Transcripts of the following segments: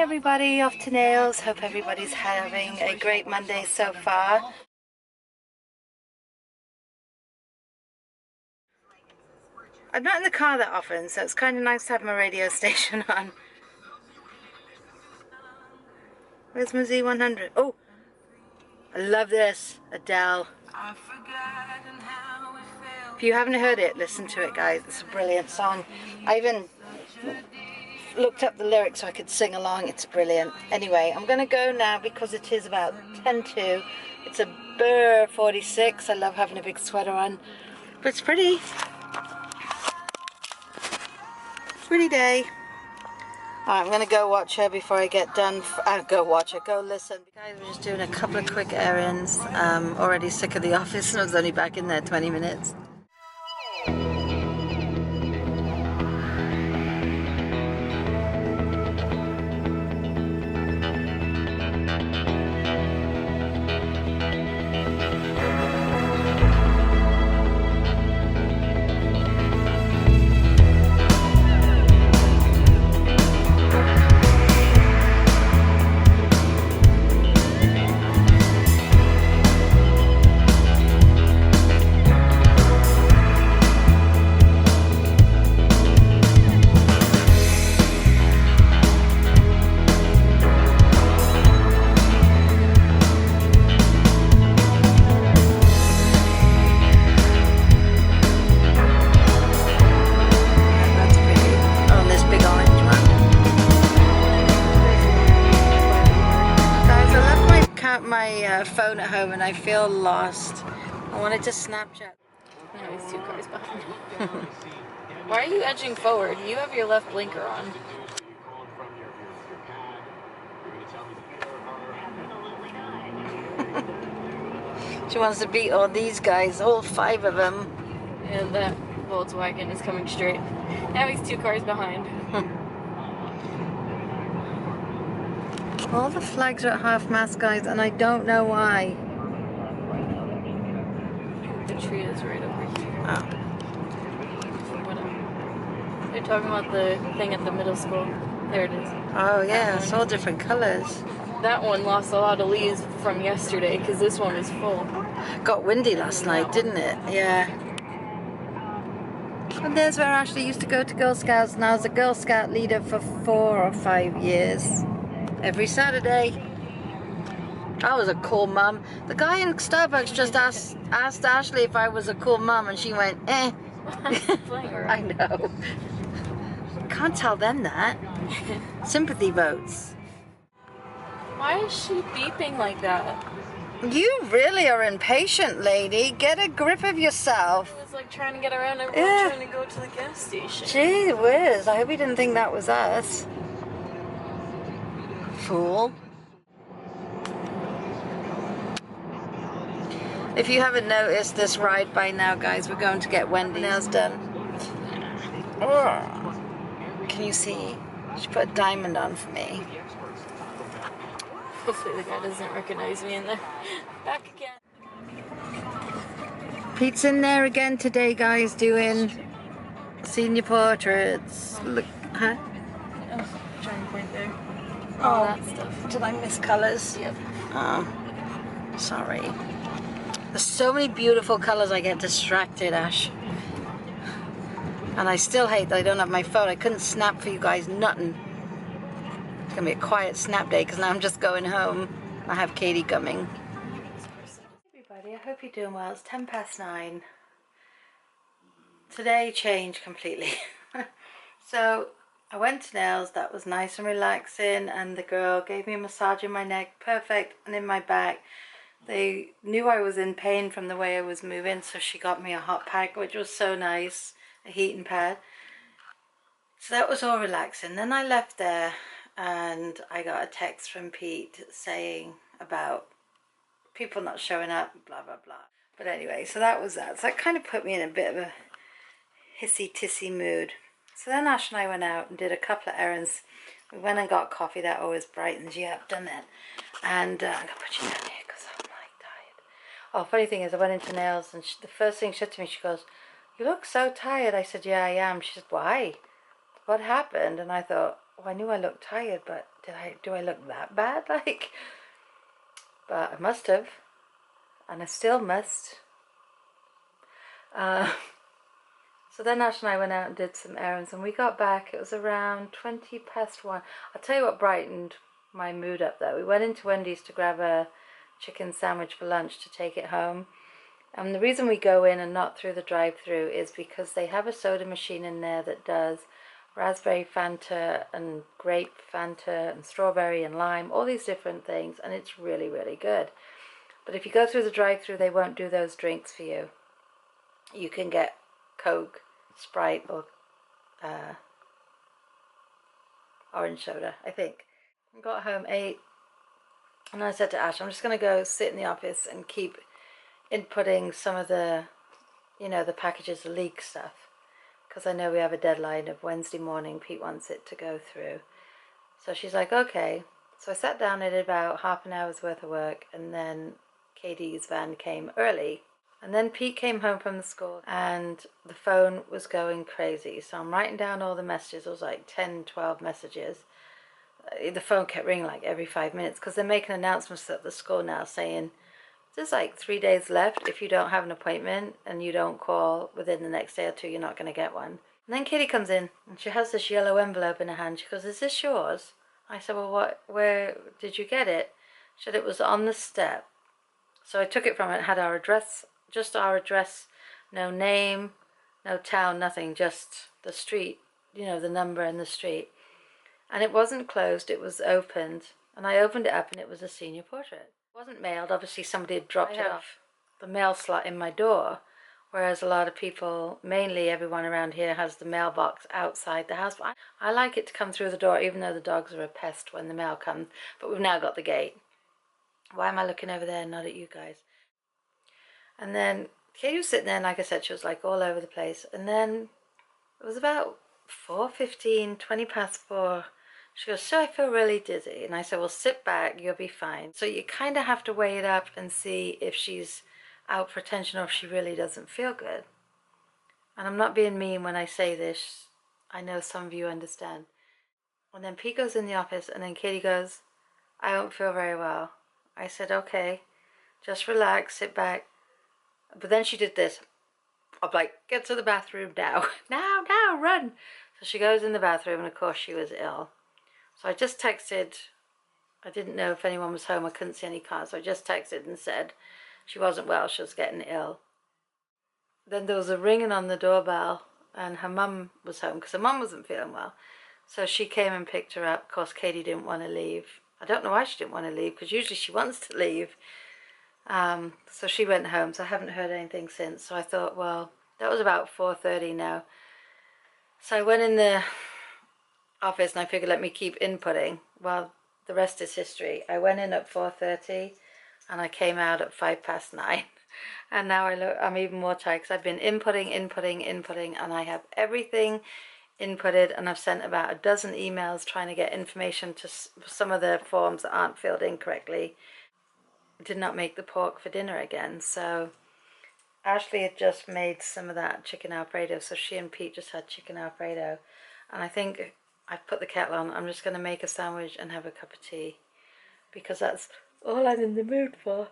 everybody, off to nails. Hope everybody's having a great Monday so far. I'm not in the car that often, so it's kind of nice to have my radio station on. Where's my Z100? Oh, I love this. Adele. If you haven't heard it, listen to it, guys. It's a brilliant song. I even looked up the lyrics so I could sing along. It's brilliant. Anyway, I'm going to go now because it is about 10 to. It's a Burr 46. I love having a big sweater on. But it's pretty. Pretty day. Alright, I'm going to go watch her before I get done. Go watch her. Go listen. Guys, we're just doing a couple of quick errands. Already sick of the office and I was only back in there 20 minutes. My phone at home and I feel lost. I wanted to Snapchat. No, he's 2 cars behind. Why are you edging forward? You have your left blinker on. She wants to beat all these guys, all 5 of them. And that Volkswagen is coming straight. Now he's 2 cars behind. All the flags are at half-mast, guys, and I don't know why. The tree is right over here. Oh. Whatever. They're talking about the thing at the middle school. There it is. Oh yeah, it's all different colors. That one lost a lot of leaves from yesterday because this one was full. Got windy last night, didn't it? Yeah. And there's where Ashley used to go to Girl Scouts, and I was a Girl Scout leader for 4 or 5 years. Every Saturday. I was a cool mum. The guy in Starbucks just asked Ashley if I was a cool mum, and she went, eh. I know. Can't tell them that. Sympathy votes. Why is she beeping like that? You really are impatient, lady. Get a grip of yourself. It's like trying to get around everyone trying to go to the gas station. Gee whiz, I hope you didn't think that was us. Fool. If you haven't noticed this ride by now, guys, we're going to get Wendy's nails done. Oh. Can you see? She put a diamond on for me. Hopefully the guy doesn't recognize me in there. Back again. Pete's in there again today, guys, doing senior portraits. Look, huh? Oh, trying to point there. All that stuff. Did I miss colors? Yep. Oh, sorry. There's so many beautiful colors I get distracted, Ash. And I still hate that I don't have my phone. I couldn't snap for you guys, nothing. It's gonna be a quiet snap day because now I'm just going home. I have Katie coming. Everybody, I hope you're doing well. It's 9:10. Today changed completely. So I went to nails. That was nice and relaxing, and the girl gave me a massage in my neck, perfect, and in my back. They knew I was in pain from the way I was moving, so she got me a hot pack, which was so nice, a heating pad. So that was all relaxing. Then I left there and I got a text from Pete saying about people not showing up, blah blah blah. But anyway, so that was that. So that kind of put me in a bit of a hissy-tissy mood. So then Ash and I went out and did a couple of errands. We went and got coffee. That always brightens you up, doesn't it? And I'm going to put you down here because I'm like tired. Oh, funny thing is I went into nails and the first thing she said to me, she goes, "You look so tired." I said, "Yeah, I am." She said, "Why? What happened?" And I thought, well, I knew I looked tired, but do I look that bad? Like, but I must have, and I still must. So then Ash and I went out and did some errands, and we got back. It was around 1:20. I'll tell you what brightened my mood up though. We went into Wendy's to grab a chicken sandwich for lunch to take it home. And the reason we go in and not through the drive-through is because they have a soda machine in there that does raspberry Fanta and grape Fanta and strawberry and lime, all these different things, and it's really, really good. But if you go through the drive-through, they won't do those drinks for you. You can get Coke, Sprite, or orange soda, I think. I got home, ate, and I said to Ash, I'm just going to go sit in the office and keep inputting some of the, the packages, the leak stuff. Because I know we have a deadline of Wednesday morning. Pete wants it to go through. So she's like, okay. So I sat down, I did about half an hour's worth of work, and then Katie's van came early. And then Pete came home from the school, and the phone was going crazy. So I'm writing down all the messages. It was like 10, 12 messages. The phone kept ringing like every 5 minutes, because they're making announcements at the school now saying, there's like 3 days left. If you don't have an appointment and you don't call within the next day or two, you're not going to get one. And then Katie comes in and she has this yellow envelope in her hand. She goes, is this yours? I said, well, where did you get it? She said, it was on the step. So I took it from it. It had our address, just our address, no name, no town, nothing, just the street, the number and the street. And it wasn't closed, it was opened. And I opened it up and it was a senior portrait. It wasn't mailed, obviously somebody had dropped it off the mail slot in my door, whereas a lot of people, mainly everyone around here, has the mailbox outside the house. But I like it to come through the door, even though the dogs are a pest when the mail comes. But we've now got the gate. Why am I looking over there and not at you guys? And then Katie was sitting there, and like I said, she was like all over the place. And then it was about 4:15, 20 past 4. She goes, so I feel really dizzy. And I said, well, sit back, you'll be fine. So you kind of have to weigh it up and see if she's out for attention or if she really doesn't feel good. And I'm not being mean when I say this. I know some of you understand. And then Pete goes in the office, and then Katie goes, I don't feel very well. I said, okay, just relax, sit back. But then she did this. I'm like, get to the bathroom now. Now, run. So she goes in the bathroom, and of course she was ill. So I just texted. I didn't know if anyone was home. I couldn't see any cars. So I just texted and said she wasn't well. She was getting ill. Then there was a ringing on the doorbell, and her mum was home because her mum wasn't feeling well. So she came and picked her up. Of course, Katie didn't want to leave. I don't know why she didn't want to leave, because usually she wants to leave. So she went home. So I haven't heard anything since. So I thought, well, that was about 4:30 now. So I went in the office and I figured, let me keep inputting. Well, the rest is history. I went in at 4:30 and I came out at 9:05. And now I'm even more tired because I've been inputting, and I have everything inputted, and I've sent about a dozen emails trying to get information to some of the forms that aren't filled in correctly. Did not make the pork for dinner again, so Ashley had just made some of that chicken Alfredo, so she and Pete just had chicken Alfredo, and I think I've put the kettle on. I'm just going to make a sandwich and have a cup of tea, because that's all I'm in the mood for.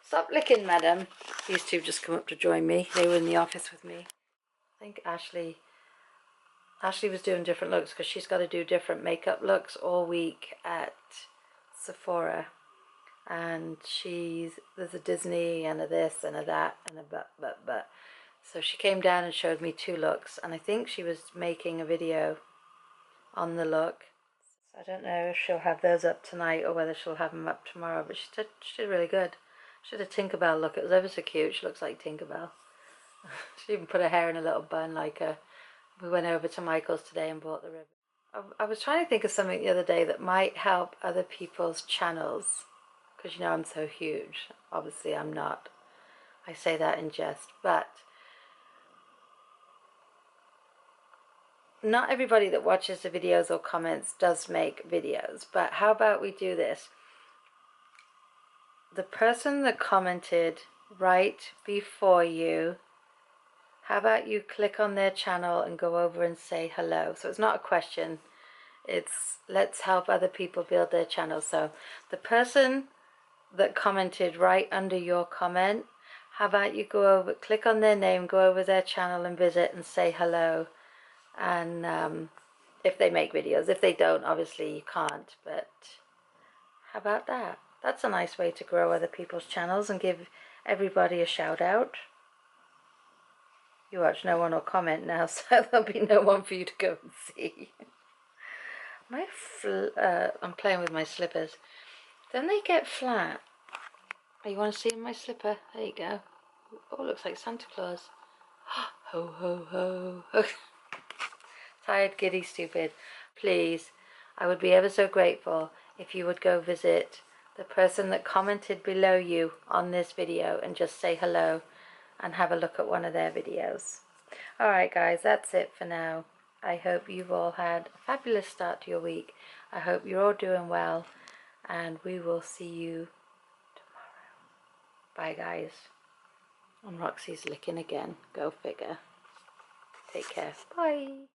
Stop licking, madam. These two just come up to join me. They were in the office with me. I think Ashley was doing different looks because she's got to do different makeup looks all week at Sephora. And there's a Disney and a this and a that and a but. So she came down and showed me 2 looks, and I think she was making a video on the look. So I don't know if she'll have those up tonight or whether she'll have them up tomorrow, but she did really good. She did a Tinkerbell look. It was ever so cute. She looks like Tinkerbell. She even put her hair in a little bun like her. We went over to Michael's today and bought the ribbon. I was trying to think of something the other day that might help other people's channels, because I'm so huge. Obviously I'm not. I say that in jest, but not everybody that watches the videos or comments does make videos. But how about we do this? The person that commented right before you, how about you click on their channel and go over and say hello? So it's not a question. It's let's help other people build their channel. So the person that commented right under your comment, how about you go over, click on their name, go over their channel and visit and say hello. And if they make videos, if they don't, obviously you can't, but how about that? That's a nice way to grow other people's channels and give everybody a shout out. You watch, no one will comment now, so there'll be no one for you to go and see. I'm playing with my slippers. Then they get flat. Oh, you want to see my slipper? There you go. Oh, looks like Santa Claus. Ho, ho, ho. Tired, giddy, stupid. Please, I would be ever so grateful if you would go visit the person that commented below you on this video and just say hello and have a look at one of their videos. Alright guys, that's it for now. I hope you've all had a fabulous start to your week. I hope you're all doing well, and we will see you tomorrow. Bye guys. And Roxy's licking again. Go figure. Take care. Bye.